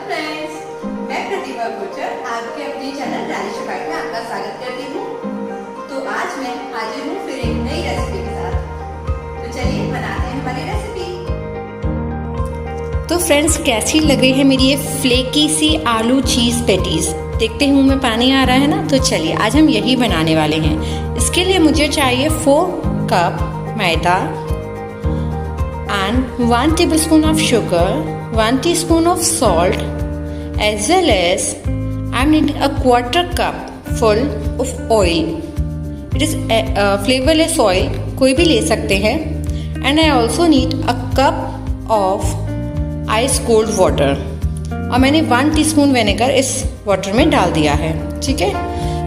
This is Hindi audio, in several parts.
फ्रेंड्स, मैं प्रतिभा गुर्जर आपके अपने चैनल रानी बाइट में आपका स्वागत करती हूँ। तो आज मैं हाजिर हूँ फिर एक नई रेसिपी के साथ। तो चलिए बनाते हैं हमारी रेसिपी। तो फ्रेंड्स, कैसी लग रही है मेरी ये फ्लेकी सी आलू चीज़ पैटीज? देखते ही मुंह में पानी आ रहा है ना। तो चलिए आज हम यही बनाने वाले हैं। इसके लिए मुझे चाहिए 4 cup maida and 1 tablespoon of sugar, 1 teaspoon of salt, as well as I'm needing a 1/4 cup full of oil. It is flavorless oil, कोई भी ले सकते हैं. And I also need a cup of ice cold water. और मैंने 1 टीस्पून विनेगर इस वाटर में डाल दिया है. ठीक है.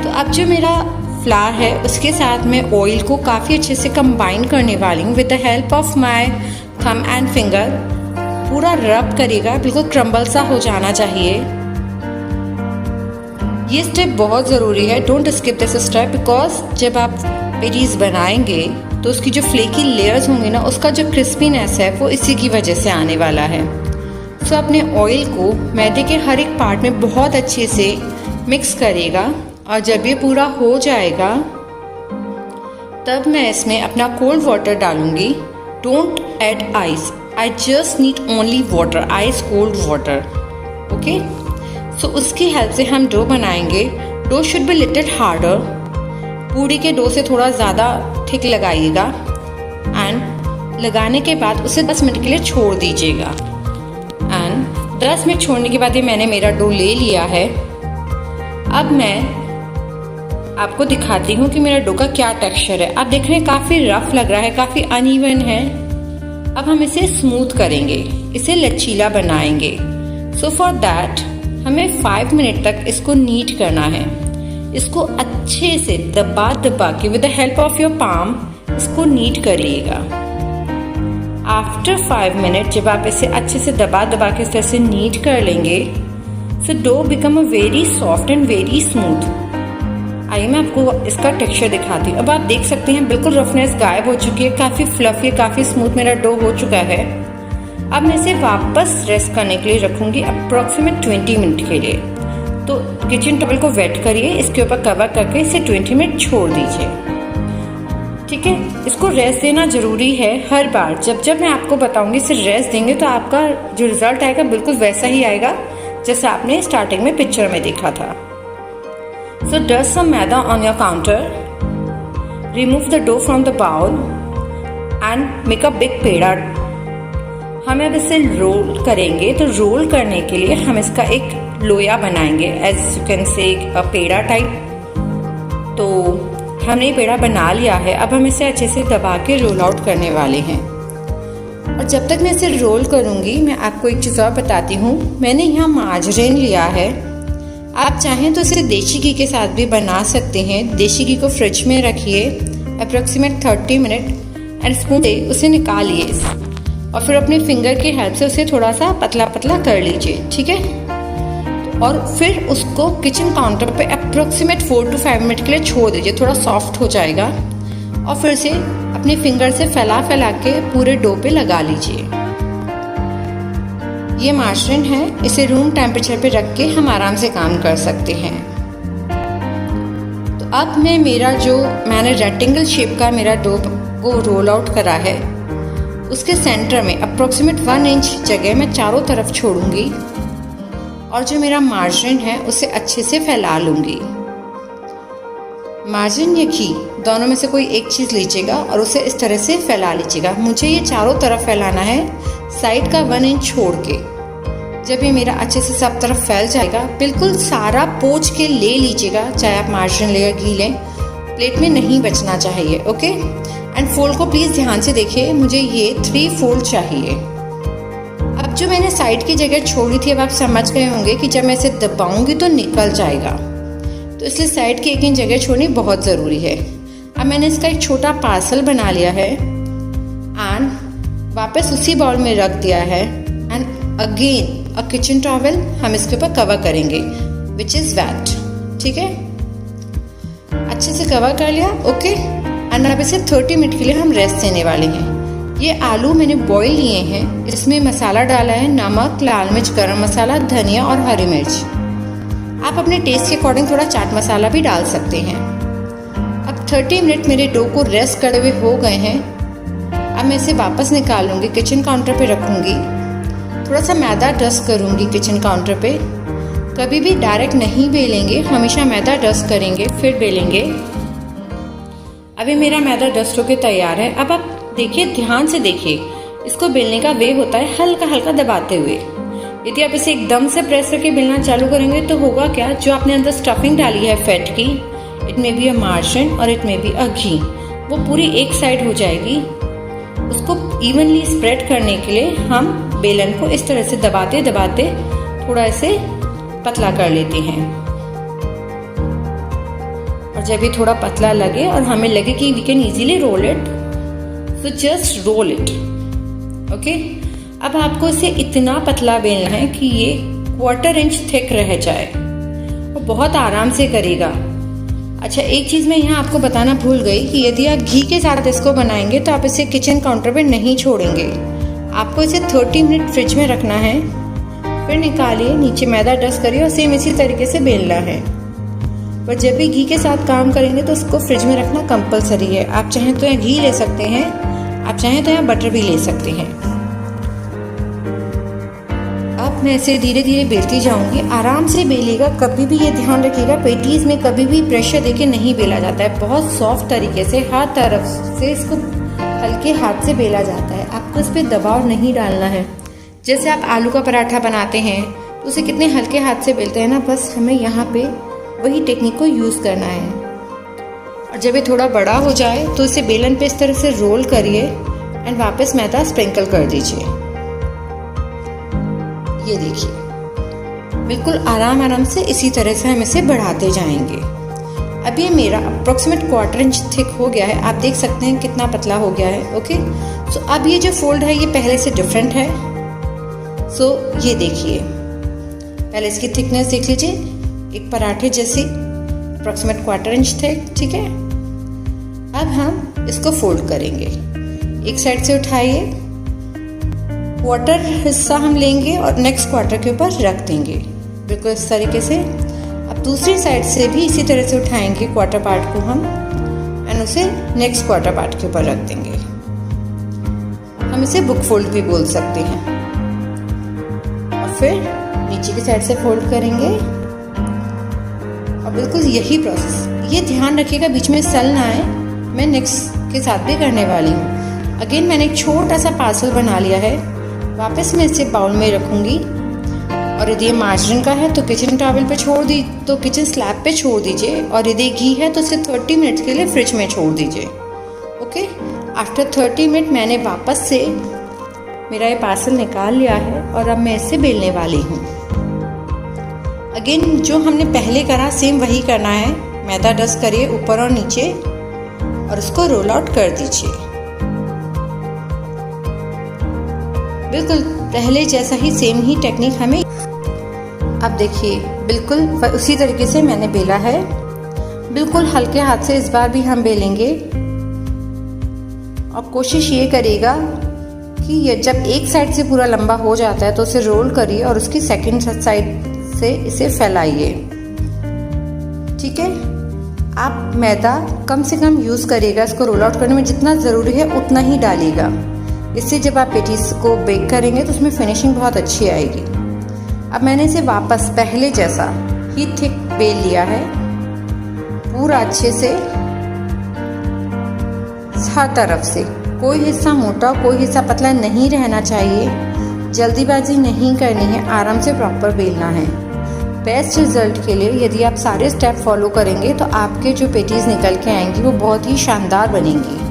तो अब जो मेरा फ्लावर है उसके साथ मैं ऑयल को काफ़ी अच्छे से कंबाइन करने वाली हूँ with the help of my thumb and finger. पूरा रब करेगा, बिल्कुल क्रम्बल सा हो जाना चाहिए. ये स्टेप बहुत ज़रूरी है. Don't skip this step because जब आप पेटीज बनाएंगे तो उसकी जो फ्लेकी लेयर्स होंगी ना, उसका जो क्रिस्पीनेस है वो इसी की वजह से आने वाला है. सो अपने ऑयल को मैदे के हर एक पार्ट में बहुत अच्छे से मिक्स करेगा और जब ये पूरा हो जाएगा तब मैं इसमें अपना कोल्ड वाटर डालूंगी. Don't add ice. I just need only water, ice cold water. Okay. So उसकी हेल्प से हम डो बनाएंगे. Dough should be little harder. Puri के डो से थोड़ा ज़्यादा थिक लगाइएगा एंड लगाने के बाद उसे 10 मिनट के लिए छोड़ दीजिएगा. एंड 10 मिनट छोड़ने के बाद ये मैंने मेरा डो ले लिया है. अब मैं आपको दिखाती हूँ कि मेरा डो का क्या टेक्सचर है. आप देख रहे हैं काफ़ी रफ लग रहा है, काफ़ी अनइवन है. अब हम इसे स्मूथ करेंगे, इसे लचीला बनाएंगे. सो फॉर दैट हमें 5 मिनट तक इसको नीट करना है. इसको अच्छे से दबा दबा के with the help of your palm इसको नीट करिएगा. आफ्टर 5 मिनट जब आप इसे अच्छे से दबा दबा के इस तरह से नीट कर लेंगे so do become a very soft and very smooth. आइए मैं आपको इसका टेक्सचर दिखाती हूँ. अब आप देख सकते हैं बिल्कुल रफनेस गायब हो चुकी है. काफ़ी फ्लफी, काफ़ी स्मूथ मेरा डो हो चुका है. अब मैं इसे वापस रेस्ट करने के लिए रखूँगी अप्रॉक्सीमेट 20 मिनट के लिए. तो किचन टॉवल को वेट करिए, इसके ऊपर कवर करके इसे 20 मिनट छोड़ दीजिए. ठीक है. इसको रेस्ट देना ज़रूरी है. हर बार जब जब मैं आपको बताऊँगी इसे रेस्ट देंगे तो आपका जो रिजल्ट आएगा बिल्कुल वैसा ही आएगा जैसा आपने स्टार्टिंग में पिक्चर में देखा था. So dust some maida on your counter. Remove the dough from the bowl and make a big पेड़ा. हम अब इसे रोल करेंगे. तो रोल करने के लिए हम इसका एक लोया बनाएंगे. As you can say a peda type. तो हमने पेड़ा बना लिया है. अब हम इसे अच्छे से दबा के रोल आउट करने वाले हैं. और जब तक मैं इसे रोल करूँगी मैं आपको एक चीज़ और बताती हूँ. मैंने यहाँ मार्जरीन लिया है. आप चाहें तो इसे देसी घी के साथ भी बना सकते हैं. देसी घी को फ्रिज में रखिए अप्रॉक्सीमेट 30 मिनट एंड स्पून से उसे निकालिए और फिर अपने फिंगर की हेल्प से उसे थोड़ा सा पतला पतला कर लीजिए. ठीक है. और फिर उसको किचन काउंटर पे अप्रॉक्सीमेट 4 to 5 मिनट के लिए छोड़ दीजिए. थोड़ा सॉफ्ट हो जाएगा और फिर इसे अपने फिंगर से फैला फैला के पूरे डो पे लगा लीजिए. ये मार्जरीन है. इसे रूम टेम्परेचर पे रख के हम आराम से काम कर सकते हैं. तो अब मैं मेरा जो मैंने रेक्टेंगल शेप का मेरा डो को रोल आउट करा है उसके सेंटर में अप्रॉक्सीमेट 1 इंच जगह मैं चारों तरफ छोड़ूंगी और जो मेरा मार्जरीन है उसे अच्छे से फैला लूँगी. मार्जरीन या घी दोनों में से कोई एक चीज़ लीजिएगा और उसे इस तरह से फैला लीजिएगा. मुझे ये चारों तरफ फैलाना है साइड का 1 इंच छोड़ के. जब ये मेरा अच्छे से सब तरफ फैल जाएगा बिल्कुल सारा पोंछ के ले लीजिएगा. चाहे आप मार्जरीन ले या घी लें, प्लेट में नहीं बचना चाहिए. ओके. एंड फोल्ड को प्लीज़ ध्यान से देखिए. मुझे ये 3 फोल्ड चाहिए. अब जो मैंने साइड की जगह छोड़ी थी अब आप समझ गए होंगे कि जब मैं इसे दबाऊंगी तो निकल जाएगा. तो इसलिए साइड की 1 इंच जगह छोड़नी बहुत ज़रूरी है. अब मैंने इसका एक छोटा पार्सल बना लिया है एंड वापस उसी बाउल में रख दिया है. And again a kitchen towel हम इसके ऊपर कवर करेंगे विच इज़ वेट. ठीक है. अच्छे से कवर कर लिया. ओके. एंड अब इसे 30 मिनट के लिए हम रेस्ट देने वाले हैं. ये आलू मैंने बॉईल लिए हैं। इसमें मसाला डाला है, नमक, लाल मिर्च, गरम मसाला, धनिया और हरी मिर्च। आप अपने टेस्ट के अकॉर्डिंग थोड़ा चाट मसाला भी डाल सकते हैं। अब 30 मिनट मेरे डो को रेस्ट करे हुए हो गए हैं। अब मैं इसे वापस निकाल लूँगी, किचन काउंटर पे रखूँगी। थोड़ा सा मैदा डस्ट करूँगी किचन काउंटर पे। कभी भी डायरेक्ट नहीं बेलेंगे, हमेशा मैदा डस्ट करेंगे फिर बेलेंगे। अभी मेरा मैदा डस्ट होके तैयार है। अब आप देखिए, ध्यान से देखिए, इसको बेलने का वे होता है हल्का हल्का दबाते हुए। यदि आप इसे एकदम से प्रेस करके बेलना चालू करेंगे तो होगा क्या, जो आपने अंदर स्टफिंग डाली है फैट की, it may be a margin और इट मे बी अ घी, वो पूरी एक साइड हो जाएगी। उसको इवनली स्प्रेड करने के लिए हम बेलन को इस तरह से दबाते दबाते थोड़ा इसे पतला कर लेते हैं। और जब ये थोड़ा पतला लगे और हमें लगे कि we can easily roll it, so just roll it. Okay, अब आपको इसे इतना पतला बेलना है कि ये 1/4 इंच थिक रह जाए और बहुत आराम से करेगा। अच्छा, एक चीज़ मैं यहाँ आपको बताना भूल गई कि यदि आप घी के साथ इसको बनाएंगे तो आप इसे किचन काउंटर पे नहीं छोड़ेंगे। आपको इसे 30 मिनट फ्रिज में रखना है, फिर निकालिए, नीचे मैदा डस्ट करिए और सेम इसी तरीके से बेलना है। पर जब भी घी के साथ काम करेंगे तो उसको फ्रिज में रखना कंपलसरी है। आप चाहें तो यहाँ घी ले सकते हैं, आप चाहें तो यहाँ बटर भी ले सकते हैं। अब मैं इसे धीरे धीरे बेलती जाऊंगी, आराम से बेलिएगा। कभी भी ये ध्यान रखिएगा, पेटीज में कभी भी प्रेशर देके नहीं बेला जाता है। बहुत सॉफ्ट तरीके से हाथ तरफ से इसको हल्के हाथ से बेला जाता है। आपको इस पर दबाव नहीं डालना है। जैसे आप आलू का पराठा बनाते हैं तो उसे कितने हल्के हाथ से बेलते हैं ना, बस हमें यहाँ पे वही टेक्निक को यूज़ करना है। और जब ये थोड़ा बड़ा हो जाए तो इसे बेलन पे इस तरह से रोल करिए एंड वापस मैदा स्प्रिंकल कर दीजिए। ये देखिए, बिल्कुल आराम आराम से इसी तरह से हम इसे बढ़ाते जाएंगे। अब ये मेरा अप्रोक्सीमेट 1/4 इंच थिक हो गया है। आप देख सकते हैं कितना पतला हो गया है। ओके, सो अब ये जो फोल्ड है ये पहले से डिफरेंट है। सो ये देखिए, पहले इसकी थिकनेस देख लीजिए, एक पराठे जैसी अप्रोक्सीमेट 1/4 इंच थिक। ठीक है, अब हम इसको फोल्ड करेंगे। एक साइड से उठाइए, 1/4 हिस्सा हम लेंगे और नेक्स्ट 1/4 के ऊपर रख देंगे, बिल्कुल इस तरीके से। अब दूसरी साइड से भी इसी तरह से उठाएंगे 1/4 पार्ट को हम एंड उसे नेक्स्ट 1/4 पार्ट के ऊपर रख देंगे। हम इसे बुक फोल्ड भी बोल सकते हैं। और फिर नीचे की साइड से फोल्ड करेंगे और बिल्कुल यही प्रोसेस। ये ध्यान रखिएगा बीच में सल ना आए। मैं नेक्स्ट के साथ भी करने वाली हूँ। अगेन मैंने एक छोटा सा पार्सल बना लिया है। वापस मैं इसे बाउल में रखूँगी और यदि ये मार्जरीन का है तो किचन टॉवल पे छोड़ दी, तो किचन स्लैब पे छोड़ दीजिए। और यदि घी है तो इसे 30 मिनट के लिए फ्रिज में छोड़ दीजिए। ओके, आफ्टर 30 मिनट मैंने वापस से मेरा ये पार्सल निकाल लिया है और अब मैं इसे बेलने वाली हूँ। अगेन जो हमने पहले करा सेम वही करना है। मैदा डस्ट करिए ऊपर और नीचे और उसको रोल आउट कर दीजिए, बिल्कुल पहले जैसा ही, सेम ही टेक्निक हमें। अब देखिए, बिल्कुल उसी तरीके से मैंने बेला है। बिल्कुल हल्के हाथ से इस बार भी हम बेलेंगे और कोशिश ये करिएगा कि ये जब एक साइड से पूरा लंबा हो जाता है तो उसे रोल करिए और उसकी सेकंड साइड से इसे फैलाइए। ठीक है, आप मैदा कम से कम यूज़ करिएगा। इसको रोल आउट करने में जितना ज़रूरी है उतना ही डालिएगा। इससे जब आप पेटीज को बेक करेंगे तो उसमें फिनिशिंग बहुत अच्छी आएगी। अब मैंने इसे वापस पहले जैसा ही थिक बेल लिया है, पूरा अच्छे से हर तरफ से। कोई हिस्सा मोटा कोई हिस्सा पतला नहीं रहना चाहिए। जल्दीबाजी नहीं करनी है, आराम से प्रॉपर बेलना है। बेस्ट रिजल्ट के लिए यदि आप सारे स्टेप फॉलो करेंगे तो आपके जो पेटीज निकल के आएंगी वो बहुत ही शानदार बनेंगी।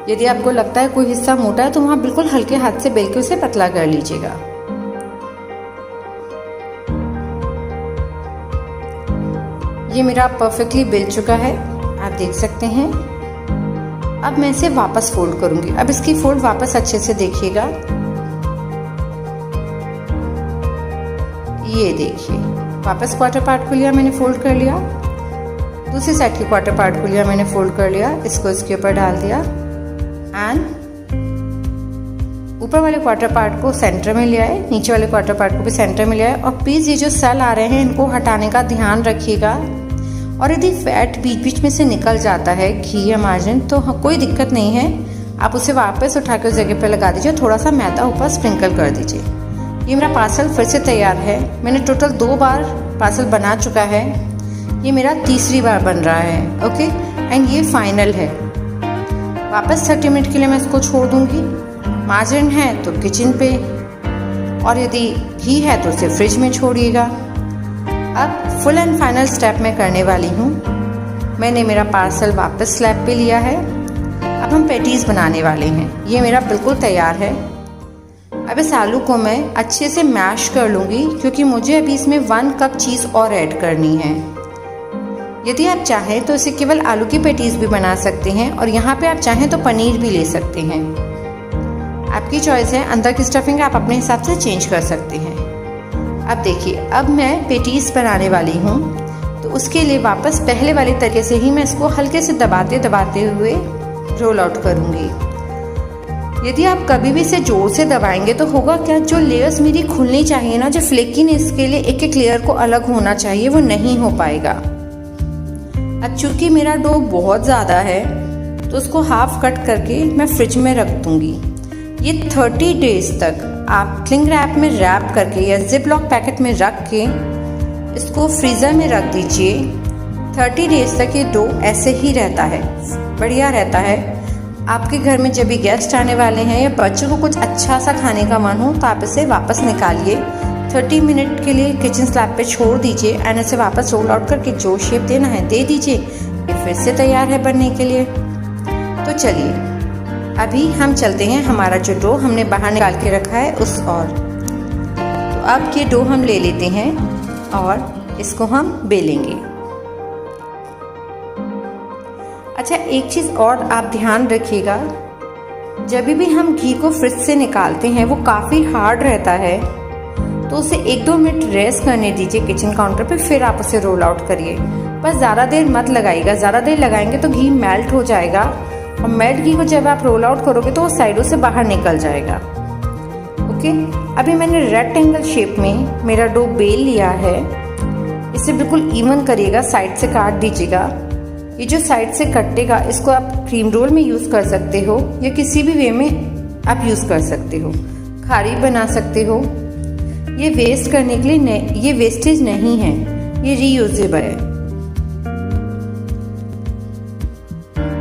यदि आपको लगता है कोई हिस्सा मोटा है तो वहाँ बिल्कुल हल्के हाथ से बेल के उसे पतला कर लीजिएगा। ये मेरा परफेक्टली बेल चुका है, आप देख सकते हैं। अब मैं इसे वापस फोल्ड करूंगी। अब इसकी फोल्ड वापस अच्छे से देखिएगा। ये देखिए, वापस 1/4 पार्ट को लिया मैंने, फोल्ड कर लिया। दूसरी साइड के क्वार्टर पार्ट को लिया मैंने, फोल्ड कर लिया, इसको इसके ऊपर डाल दिया एंड ऊपर वाले क्वार्टर पार्ट को सेंटर में ले आए, नीचे वाले क्वार्टर पार्ट को भी सेंटर में ले आए। और प्लीज़ ये जो सेल आ रहे हैं इनको हटाने का ध्यान रखिएगा। और यदि फैट बीच बीच में से निकल जाता है, घी या मार्जिन, तो कोई दिक्कत नहीं है, आप उसे वापस उठा के उस जगह पर लगा दीजिए, थोड़ा सा मैदा ऊपर स्प्रिंकल कर दीजिए। ये मेरा पार्सल फिर से तैयार है। मैंने टोटल 2 बार पार्सल बना चुका है, ये मेरा तीसरी बार बन रहा है। ओके, एंड ये फाइनल है। वापस 30 मिनट के लिए मैं इसको छोड़ दूंगी। मार्जिन है तो किचन पे, और यदि घी है तो उसे फ्रिज में छोड़िएगा। अब फुल एंड फाइनल स्टेप मैं करने वाली हूँ। मैंने मेरा पार्सल वापस स्लैब पे लिया है। अब हम पैटीज बनाने वाले हैं। ये मेरा बिल्कुल तैयार है। अब इस आलू को मैं अच्छे से मैश कर लूँगी, क्योंकि मुझे अभी इसमें 1 कप चीज़ और ऐड करनी है। यदि आप चाहें तो इसे केवल आलू की पैटीज भी बना सकते हैं, और यहाँ पे आप चाहें तो पनीर भी ले सकते हैं, आपकी चॉइस है। अंदर की स्टफिंग आप अपने हिसाब से चेंज कर सकते हैं। अब देखिए, अब मैं पैटीज बनाने वाली हूँ, तो उसके लिए वापस पहले वाले तरीके से ही मैं इसको हल्के से दबाते दबाते हुए रोल आउट करूँगी। यदि आप कभी भी इसे जोर से दबाएंगे तो होगा क्या, जो लेयर्स मेरी खुलनी चाहिए ना, जो फ्लेकीनेस के लिए एक एक लेयर को अलग होना चाहिए, वो नहीं हो पाएगा। अब चूंकि मेरा डो बहुत ज़्यादा है तो उसको हाफ कट करके मैं फ्रिज में रख दूँगी। ये 30 डेज तक आप क्लिंग रैप में रैप करके या जिप लॉक पैकेट में रख के इसको फ्रीज़र में रख दीजिए। 30 डेज तक ये डो ऐसे ही रहता है, बढ़िया रहता है। आपके घर में जब भी गेस्ट आने वाले हैं या बच्चों को कुछ अच्छा सा खाने का मन हो तो आप इसे वापस निकालिए, 30 मिनट के लिए किचन स्लैब पे छोड़ दीजिए एंड इसे वापस रोल आउट करके जो शेप देना है दे दीजिए। ये फिर से तैयार है बनने के लिए। तो चलिए अभी हम चलते हैं हमारा जो डो हमने बाहर निकाल के रखा है उस और। तो अब ये डो हम ले लेते हैं और इसको हम बेलेंगे। अच्छा, एक चीज़ और आप ध्यान रखिएगा, जब भी हम घी को फ्रिज से निकालते हैं वो काफ़ी हार्ड रहता है, तो उसे 1-2 मिनट रेस्ट करने दीजिए किचन काउंटर पे, फिर आप उसे रोल आउट करिए। बस ज़्यादा देर मत लगाइएगा, ज़्यादा देर लगाएंगे तो घी मेल्ट हो जाएगा, और मेल्ट घी को जब आप रोल आउट करोगे तो वो साइडों से बाहर निकल जाएगा। ओके, अभी मैंने रेक्टेंगल शेप में मेरा डो बेल लिया है। इसे बिल्कुल इवन करिएगा, साइड से काट दीजिएगा। ये जो साइड से कटेगा इसको आप क्रीम रोल में यूज़ कर सकते हो या किसी भी वे में आप यूज़ कर सकते हो, खारी बना सकते हो। ये वेस्ट करने के लिए ये वेस्टेज नहीं है, ये रीयूजेबल है।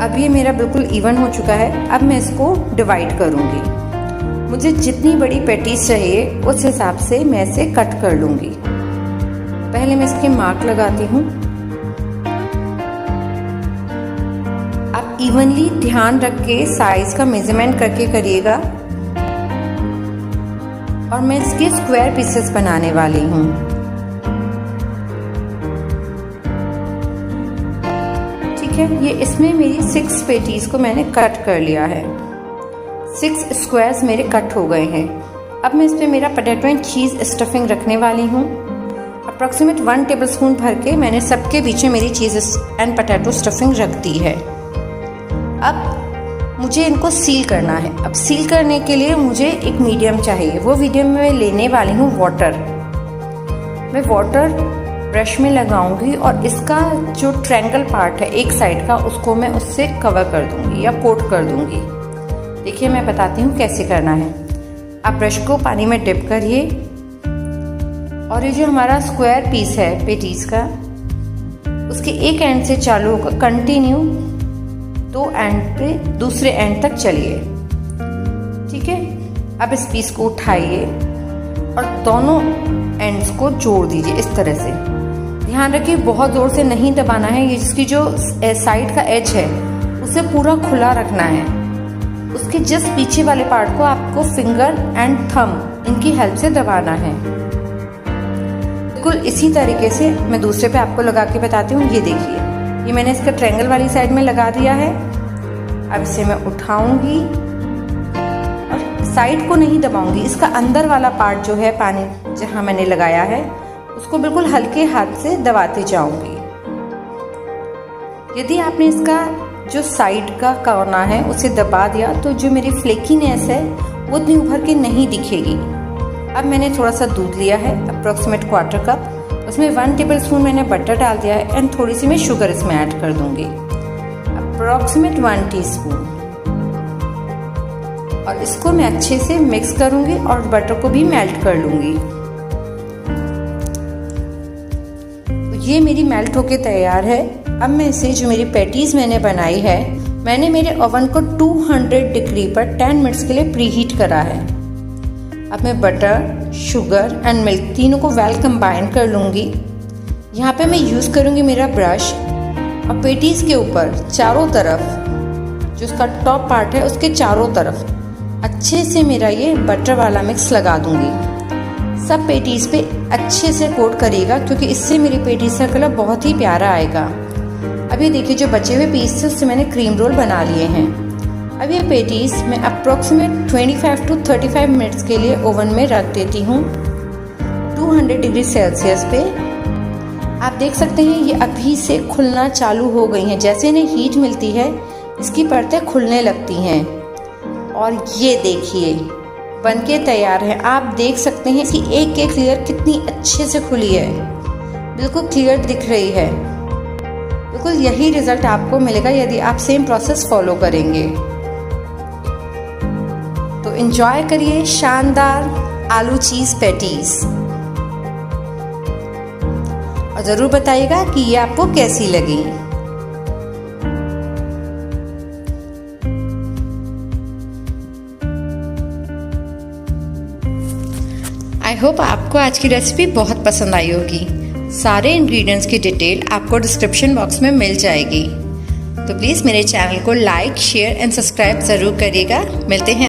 अब ये मेरा बिल्कुल इवन हो चुका है। अब मैं इसको डिवाइड करूँगी। मुझे जितनी बड़ी पैटीज चाहिए उस हिसाब से मैं इसे कट कर लूँगी। पहले मैं इसके मार्क लगाती हूँ। आप इवनली ध्यान रख के साइज का मेजरमेंट करके करिएगा। और मैं इसके स्क्वायर पीसेस बनाने वाली हूँ। ठीक है, ये इसमें मेरी 6 पैटीज को मैंने कट कर लिया है। 6 स्क्वायर्स मेरे कट हो गए हैं। अब मैं इस पे मेरा पोटैटो एंड चीज़ स्टफिंग रखने वाली हूँ। अप्रॉक्सीमेट 1 टेबलस्पून भर के मैंने सबके बीच में मेरी चीज़ एंड पोटैटो स्टफिंग रख दी है। अब मुझे इनको सील करना है। अब सील करने के लिए मुझे एक मीडियम चाहिए। वो मीडियम में लेने वाली हूँ वाटर। मैं वाटर ब्रश में लगाऊंगी और इसका जो ट्रायंगल पार्ट है एक साइड का, उसको मैं उससे कवर कर दूंगी या कोट कर दूंगी। देखिए मैं बताती हूँ कैसे करना है। आप ब्रश को पानी में डिप करिए और ये जो हमारा स्क्वायर पीस है पेटीज का, उसके एक एंड से चालू होकर कंटिन्यू 2 एंड पे दूसरे एंड तक चलिए। ठीक है, अब इस पीस को उठाइए और दोनों एंड्स को जोड़ दीजिए इस तरह से। ध्यान रखिए बहुत जोर से नहीं दबाना है। ये जिसकी जो साइड का एज है उसे पूरा खुला रखना है। उसके जस्ट पीछे वाले पार्ट को आपको फिंगर एंड थंब इनकी हेल्प से दबाना है। बिल्कुल इसी तरीके से मैं दूसरे पे आपको लगा के बताती हूँ। ये देखिए, ये मैंने इसका ट्रायंगल वाली साइड में लगा दिया है। अब इसे मैं उठाऊंगी और साइड को नहीं दबाऊंगी, इसका अंदर वाला पार्ट जो है पानी जहां मैंने लगाया है उसको बिल्कुल हल्के हाथ से दबाते जाऊंगी। यदि आपने इसका जो साइड का कोना है उसे दबा दिया तो जो मेरी फ्लेकीनेस है वो इतनी उभर के नहीं दिखेगी। अब मैंने थोड़ा सा दूध लिया है, अप्रॉक्सीमेट 1/4 कप, उसमें 1 टेबलस्पून मैंने बटर डाल दिया है एंड थोड़ी सी मैं शुगर इसमें ऐड कर दूंगी, अप्रॉक्सीमेट 1 टीस्पून। और इसको मैं अच्छे से मिक्स करूंगी और बटर को भी मेल्ट कर लूंगी। तो ये मेरी मेल्ट होके तैयार है। अब मैं इसे, जो मेरी पैटीज मैंने बनाई है, मैंने मेरे ओवन को 200 डिग्री पर 10 मिनट्स के लिए प्रीहीट करा है। अब मैं बटर, शुगर एंड मिल्क तीनों को वेल कंबाइन कर लूँगी। यहाँ पे मैं यूज़ करूँगी मेरा ब्रश और पेटीज़ के ऊपर चारों तरफ, जो उसका टॉप पार्ट है उसके चारों तरफ अच्छे से मेरा ये बटर वाला मिक्स लगा दूँगी। सब पेटीज़ पे अच्छे से कोट करिएगा क्योंकि इससे मेरी पेटीज़ का कलर बहुत ही प्यारा आएगा। अब ये देखिए, जो बचे हुए पीस थे उससे मैंने क्रीम रोल बना लिए हैं। अब ये पेटीज़ मैं अप्रॉक्सीमेट 25 to 35 मिनट्स के लिए ओवन में रख देती हूँ 200 डिग्री सेल्सियस पे। आप देख सकते हैं ये अभी से खुलना चालू हो गई हैं। जैसे इन्हें हीट मिलती है इसकी परतें खुलने लगती हैं। और ये देखिए बनके तैयार है। आप देख सकते हैं इसकी एक लेयर कितनी अच्छे से खुली है, बिल्कुल क्लियर दिख रही है। बिल्कुल यही रिजल्ट आपको मिलेगा यदि आप सेम प्रोसेस फॉलो करेंगे। तो एंजॉय करिए शानदार आलू चीज़ पैटीज़ और ज़रूर बताइएगा कि ये आपको कैसी लगी। आई होप आपको आज की रेसिपी बहुत पसंद आई होगी। सारे इंग्रेडिएंट्स की डिटेल आपको डिस्क्रिप्शन बॉक्स में मिल जाएगी। तो प्लीज़ मेरे चैनल को लाइक, शेयर एंड सब्सक्राइब ज़रूर करिएगा। मिलते हैं